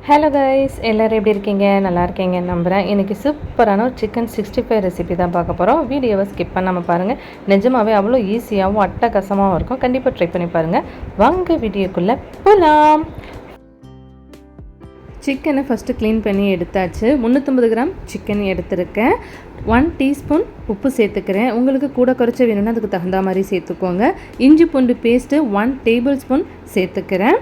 Hello guys, எல்லோரும் எப்படி இருக்கீங்க? நல்லா இருக்கீங்கன்னு நம்புகிறேன். இன்றைக்கி சூப்பரான ஒரு சிக்கன் 65 ரெசிபி தான் பார்க்க போகிறோம். வீடியோவை ஸ்கிப் பண்ணாமல் பாருங்கள். நிஜமாகவே அவ்வளோ ஈஸியாகவும் அட்டகாசமாகவும் இருக்கும். கண்டிப்பாக ட்ரை பண்ணி பாருங்கள். வாங்க வீடியோக்குள்ளே போகலாம். சிக்கனை ஃபஸ்ட்டு க்ளீன் பண்ணி எடுத்தாச்சு. 350 கிராம் சிக்கன் எடுத்துருக்கேன். 1 டீஸ்பூன் உப்பு சேர்த்துக்கிறேன். உங்களுக்கு கூட குறைச்ச வேணும்னா அதுக்கு தகுந்த மாதிரி சேர்த்துக்கோங்க. இஞ்சி பூண்டு பேஸ்ட்டு 1 டேபிள் ஸ்பூன் சேர்த்துக்கிறேன்.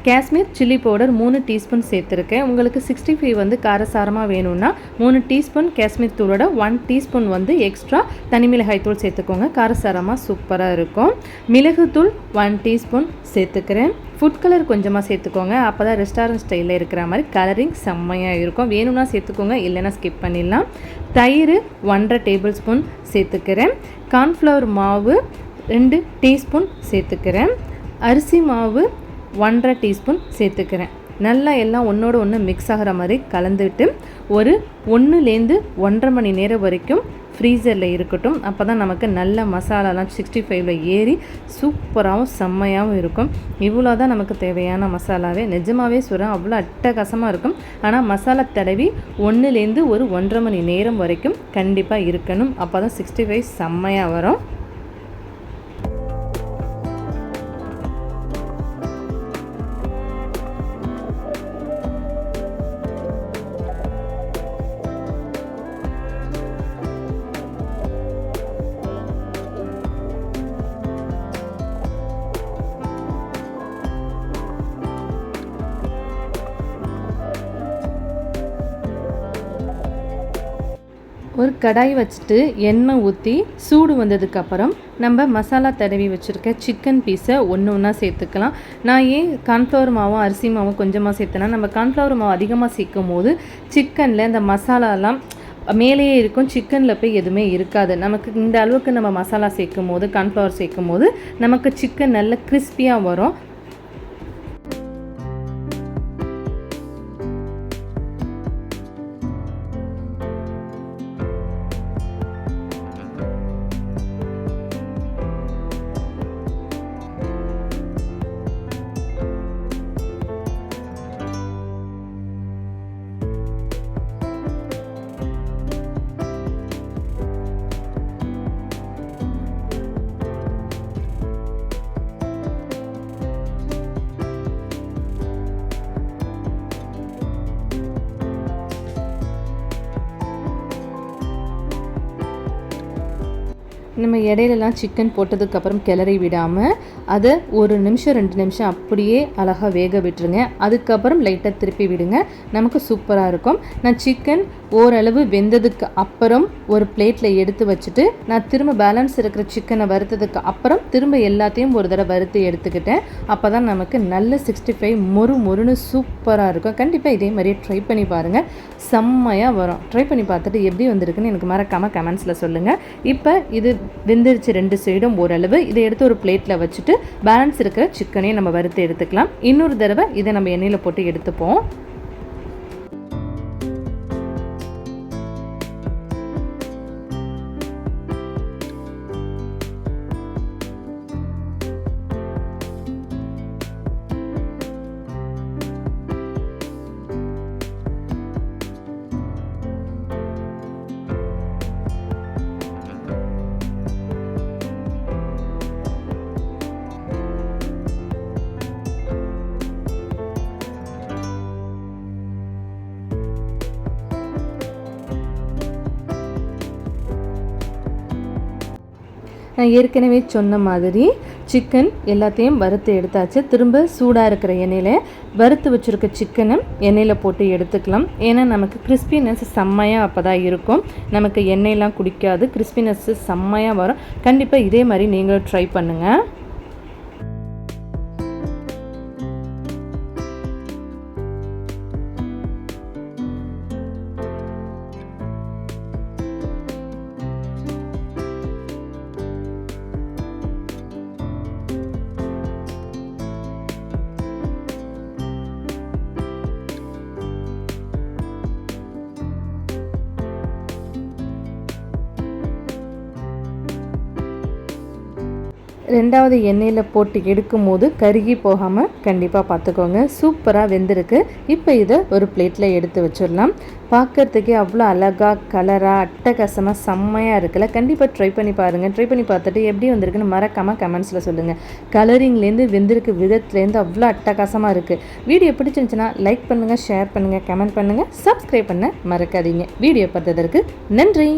காஷ்மீர் சில்லி பவுடர் 3 டீஸ்பூன் சேர்த்துருக்கேன். உங்களுக்கு 65 வந்து காரசாரமாக வேணும்னா 3 டீஸ்பூன் காஷ்மீர் தூளோட 1 டீஸ்பூன் வந்து எக்ஸ்ட்ரா தனி மிளகாய் தூள் சேர்த்துக்கோங்க. காரசாரமாக சூப்பராக இருக்கும். மிளகுத்தூள் 1 டீஸ்பூன் சேர்த்துக்கிறேன். ஃபுட் கலர் கொஞ்சமாக சேர்த்துக்கோங்க. அப்போ தான் ரெஸ்டாரண்ட் ஸ்டைலில் இருக்கிற மாதிரி கலரிங் செம்மையாக இருக்கும். வேணும்னா சேர்த்துக்கோங்க, இல்லைன்னா ஸ்கிப் பண்ணிடலாம். தயிர் 1.5 டேபிள் ஸ்பூன் சேர்த்துக்கிறேன். கார்ன்ஃப்ளவர் மாவு 2 டீஸ்பூன் சேர்த்துக்கிறேன். அரிசி மாவு 1.5 டீஸ்பூன் சேர்த்துக்கிறேன். நல்லா எல்லாம் ஒன்றோடு ஒன்று மிக்ஸ் ஆகிற மாதிரி கலந்துட்டு ஒரு 1லேருந்து 1.5 மணி நேரம் வரைக்கும் ஃப்ரீசரில் இருக்கட்டும். அப்போ தான் நமக்கு நல்ல மசாலாலாம் 65ல் ஏறி சூப்பராகவும் செம்மையாகவும் இருக்கும். இவ்வளோ தான் நமக்கு தேவையான மசாலாவே. நிஜமாகவே சொல்கிறேன், அவ்வளோ அட்டகாசமாக இருக்கும். ஆனால் மசாலா தடவி 1லேருந்து ஒரு 1.5 மணி நேரம் வரைக்கும் கண்டிப்பாக இருக்கணும். அப்போ தான் 65 செம்மையாக வரும். ஒரு கடாய் வச்சுட்டு எண்ணெய் ஊற்றி சூடு வந்ததுக்கப்புறம் நம்ம மசாலா தடவி வச்சுருக்க சிக்கன் பீஸை ஒன்றா சேர்த்துக்கலாம். நான் ஏன் கார்ன்ஃப்ளவர் மாவும் அரிசி மாவும் கொஞ்சமாக சேர்த்தேன்னா, நம்ம கார்ன்ஃப்ளவர் மாவு அதிகமாக சேர்க்கும் போது சிக்கனில் இந்த மசாலாலாம் மேலேயே இருக்கும், சிக்கனில் போய் எதுவுமே இருக்காது. நமக்கு இந்த அளவுக்கு நம்ம மசாலா சேர்க்கும் போது, கார்ன்ஃப்ளவர் சேர்க்கும் போது நமக்கு சிக்கன் நல்ல கிறிஸ்பியாக வரும். நம்ம இடையிலலாம் சிக்கன் போட்டதுக்கப்புறம் கிளறி விடாமல் அதை 1 நிமிஷம் 2 நிமிஷம் அப்படியே அழகாக வேக விட்டுருங்க. அதுக்கப்புறம் லைட்டாக திருப்பி விடுங்க. நமக்கு சூப்பராக இருக்கும். நான் சிக்கன் ஓரளவு வெந்ததுக்கு அப்புறம் ஒரு பிளேட்டில் எடுத்து வச்சுட்டு நான் திரும்ப பேலன்ஸ் இருக்கிற சிக்கனை வறுத்ததுக்கு அப்புறம் திரும்ப எல்லாத்தையும் ஒரு தடவை வறுத்து எடுத்துக்கிட்டேன். அப்போ தான் நமக்கு நல்ல 65 மொறுன்னு சூப்பராக இருக்கும். கண்டிப்பாக இதே மாதிரியே ட்ரை பண்ணி பாருங்கள், செம்மையாக வரும். ட்ரை பண்ணி பார்த்துட்டு எப்படி வந்திருக்குன்னு எனக்கு மறக்காமல் கமெண்ட்ஸில் சொல்லுங்கள். இப்போ இது வெந்துருச்சு 2 சைடும் ஓரளவு. இதை எடுத்து ஒரு பிளேட்டில் வச்சுட்டு பேலன்ஸ் இருக்கிற சிக்கனையும் நம்ம வறுத்து எடுத்துக்கலாம். இன்னொரு தடவை இதை நம்ம எண்ணெயில் போட்டு எடுத்துப்போம். நான் ஏற்கனவே சொன்ன மாதிரி சிக்கன் எல்லாத்தையும் வறுத்து எடுத்தாச்சு. திரும்ப சூடாக இருக்கிற எண்ணெயில் வறுத்து வச்சுருக்க சிக்கனை எண்ணெயில் போட்டு எடுத்துக்கலாம். ஏன்னா நமக்கு கிறிஸ்பினஸ் செம்மையாக அப்போ தான் இருக்கும். நமக்கு எண்ணெயெலாம் குடிக்காது, கிறிஸ்பினஸ்ஸு செம்மையாக வரும். கண்டிப்பாக இதே மாதிரி நீங்களும் ட்ரை பண்ணுங்கள். ரெண்டாவது எண்ணெயில் போட்டு எடுக்கும்போது கருகி போகாமல் கண்டிப்பாக பார்த்துக்கோங்க. சூப்பராக வெந்திருக்கு. இப்போ இதை ஒரு பிளேட்டில் எடுத்து வச்சிடலாம். பார்க்குறதுக்கே அவ்வளோ அழகாக கலராக அட்டகாசமாக செம்மையாக இருக்குல்ல. கண்டிப்பாக ட்ரை பண்ணி பாருங்கள். ட்ரை பண்ணி பார்த்துட்டு எப்படி வந்திருக்குன்னு மறக்காமல் கமெண்ட்ஸில் சொல்லுங்கள். கலரிங்லேருந்து வெந்திருக்கு விதத்துலேருந்து அவ்வளோ அட்டகாசமாக இருக்குது. வீடியோ பிடிச்சிருந்துச்சுன்னா லைக் பண்ணுங்கள், ஷேர் பண்ணுங்கள், கமெண்ட் பண்ணுங்கள், சப்ஸ்கிரைப் பண்ண மறக்காதீங்க. வீடியோ பார்த்ததற்கு நன்றி.